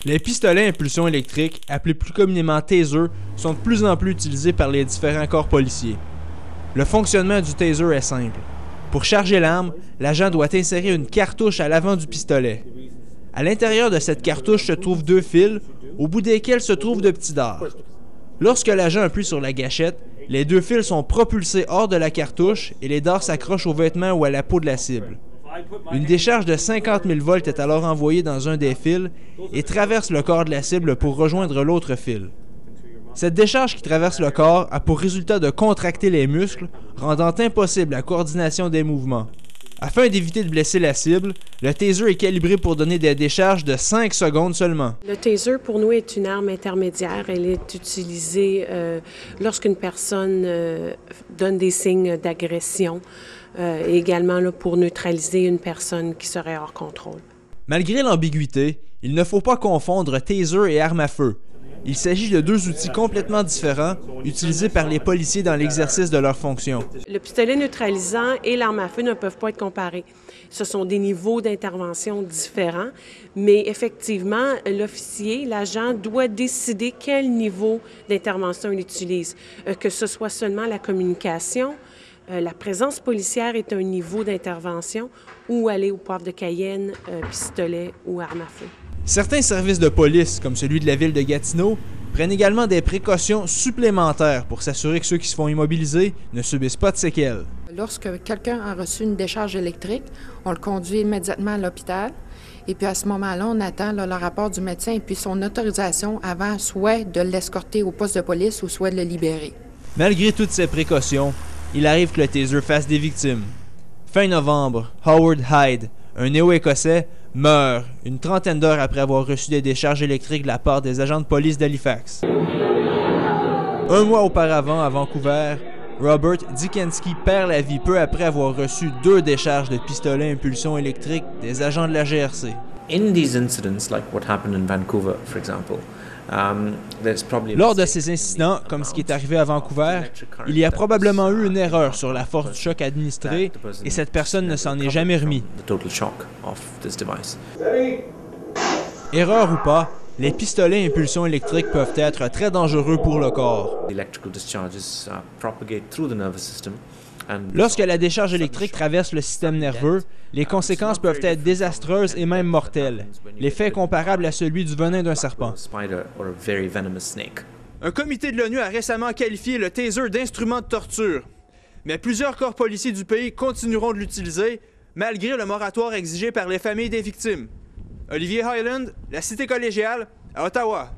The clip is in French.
Les pistolets à impulsion électrique, appelés plus communément taser, sont de plus en plus utilisés par les différents corps policiers. Le fonctionnement du taser est simple. Pour charger l'arme, l'agent doit insérer une cartouche à l'avant du pistolet. À l'intérieur de cette cartouche se trouvent deux fils, au bout desquels se trouvent de petits dards. Lorsque l'agent appuie sur la gâchette, les deux fils sont propulsés hors de la cartouche et les dards s'accrochent aux vêtements ou à la peau de la cible. Une décharge de 50 000 volts est alors envoyée dans un des fils et traverse le corps de la cible pour rejoindre l'autre fil. Cette décharge qui traverse le corps a pour résultat de contracter les muscles, rendant impossible la coordination des mouvements. Afin d'éviter de blesser la cible, le taser est calibré pour donner des décharges de 5 secondes seulement. Le taser, pour nous, est une arme intermédiaire. Elle est utilisée lorsqu'une personne donne des signes d'agression et également là, pour neutraliser une personne qui serait hors contrôle. Malgré l'ambiguïté, il ne faut pas confondre taser et arme à feu. Il s'agit de deux outils complètement différents, utilisés par les policiers dans l'exercice de leurs fonctions. Le pistolet neutralisant et l'arme à feu ne peuvent pas être comparés. Ce sont des niveaux d'intervention différents, mais effectivement, l'officier, l'agent, doit décider quel niveau d'intervention il utilise, que ce soit seulement la communication. La présence policière est un niveau d'intervention ou aller au poivre de Cayenne, pistolet ou arme à feu. Certains services de police, comme celui de la ville de Gatineau, prennent également des précautions supplémentaires pour s'assurer que ceux qui se font immobiliser ne subissent pas de séquelles. Lorsque quelqu'un a reçu une décharge électrique, on le conduit immédiatement à l'hôpital. Et puis à ce moment-là, on attend le rapport du médecin et puis son autorisation avant soit de l'escorter au poste de police ou soit de le libérer. Malgré toutes ces précautions, il arrive que le taser fasse des victimes. Fin novembre, Howard Hyde, un néo-écossais, meurt une trentaine d'heures après avoir reçu des décharges électriques de la part des agents de police d'Halifax. Un mois auparavant, à Vancouver, Robert Dikensky perd la vie peu après avoir reçu 2 décharges de pistolets à impulsion électrique des agents de la GRC. In these incidents, like what happened in Vancouver, for example, lors de ces incidents, comme ce qui est arrivé à Vancouver, il y a probablement eu une erreur sur la force du choc administré et cette personne ne s'en est jamais remis. Erreur ou pas, les pistolets à impulsion électrique peuvent être très dangereux pour le corps. Lorsque la décharge électrique traverse le système nerveux, les conséquences peuvent être désastreuses et même mortelles. L'effet est comparable à celui du venin d'un serpent. Un comité de l'ONU a récemment qualifié le taser d'instrument de torture. Mais plusieurs corps policiers du pays continueront de l'utiliser, malgré le moratoire exigé par les familles des victimes. Olivier Highland, La Cité collégiale, à Ottawa.